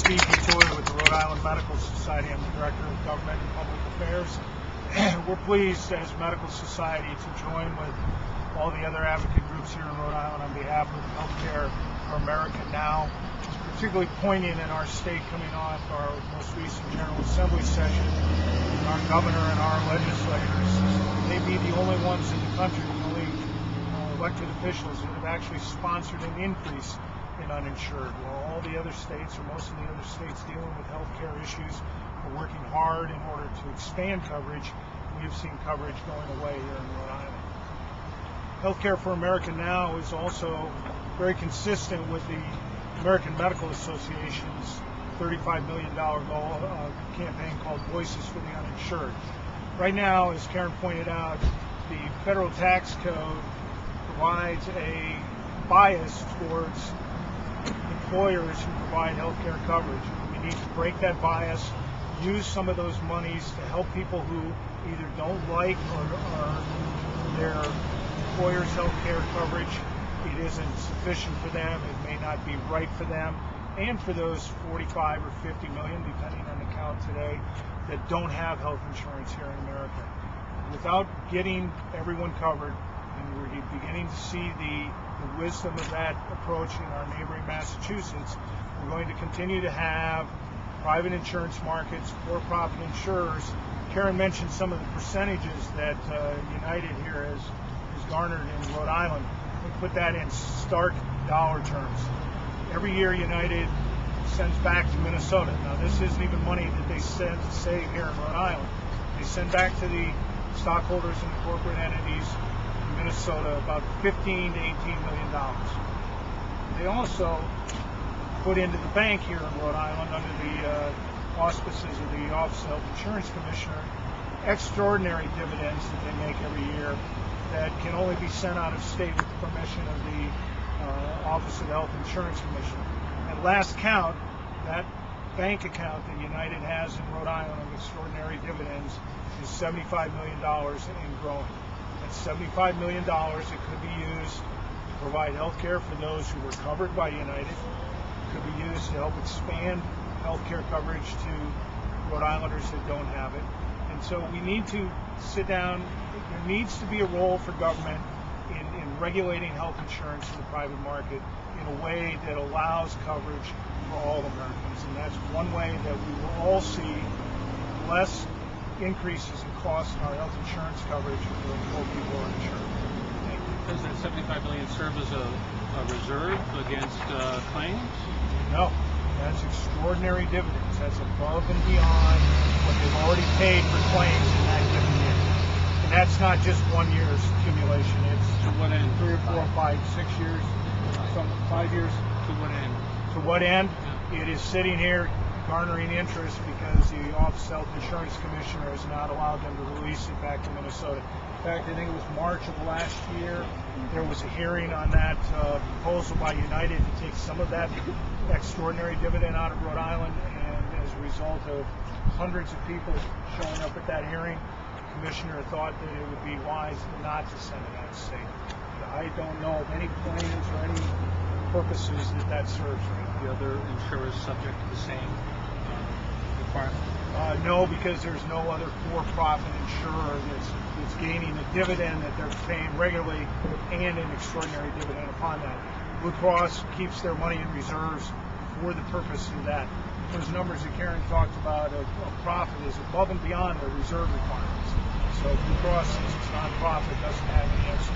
Steve Detoy with the Rhode Island Medical Society. I'm the Director of Government and Public Affairs. We're pleased as a medical society to join with all the other advocate groups here in Rhode Island on behalf of Healthcare for America Now. It's particularly poignant in our state coming off our most recent General Assembly session. Our governor and our legislators may be the only ones in the country, the only elected officials that have actually sponsored an increase in uninsured. While all the other states, or most of the other states dealing with healthcare issues, are working hard in order to expand coverage, we've seen coverage going away here in Rhode Island. Healthcare for America Now is also very consistent with the American Medical Association's $35 million goal campaign called Voices for the Uninsured. Right now, as Karen pointed out, the federal tax code provides a bias towards employers who provide health care coverage. We need to break that bias, use some of those monies to help people who either don't like or their employer's health care coverage, it isn't sufficient for them, it may not be right for them, and for those 45 or 50 million, depending on the count today, that don't have health insurance here in America. Without getting everyone covered, and we're beginning to see the wisdom of that approach in our neighboring Massachusetts, we're going to continue to have private insurance markets, for-profit insurers. Karen mentioned some of the percentages that United here has garnered in Rhode Island. We'll put that in stark dollar terms. Every year United sends back to Minnesota. Now this isn't even money that they save here in Rhode Island. They send back to the stockholders and the corporate entities in Minnesota about $15 to $18 million. They also put into the bank here in Rhode Island under the auspices of the Office of Health Insurance Commissioner extraordinary dividends that they make every year that can only be sent out of state with the permission of the Office of the Health Insurance Commissioner. At last count, that bank account that United has in Rhode Island of extraordinary dividends is $75 million and growing. That's $75 million that could be used to provide health care for those who were covered by United. It could be used to help expand health care coverage to Rhode Islanders that don't have it. And so we need to sit down. There needs to be a role for government in regulating health insurance in the private market in a way that allows coverage for all Americans. And that's one way that we will all see less increases in cost in our health insurance coverage for more people are insured. Does that $75 million serve as a reserve against claims? No. That's extraordinary dividends. That's above and beyond what they've already paid for claims in that given year. And that's not just 1 year's accumulation. It's to what end? 3 or 4 or 5, 6 years, some 5 years. To what end? To what end? Yeah. It is sitting here garnering interest because the Office of Health Insurance Commissioner has not allowed them to release it back to Minnesota. In fact, I think it was March of last year, there was a hearing on that proposal by United to take some of that extraordinary dividend out of Rhode Island, and as a result of hundreds of people showing up at that hearing, the Commissioner thought that it would be wise not to send it out of state. I don't know of any plans or any purposes that serves right. The other insurers subject to the same requirement? No, because there's no other for-profit insurer that's gaining a dividend that they're paying regularly and an extraordinary dividend upon that. Blue Cross keeps their money in reserves for the purpose of that. Those numbers that Karen talked about of profit is above and beyond their reserve requirements. So Blue Cross, since it's non-profit, doesn't have any extra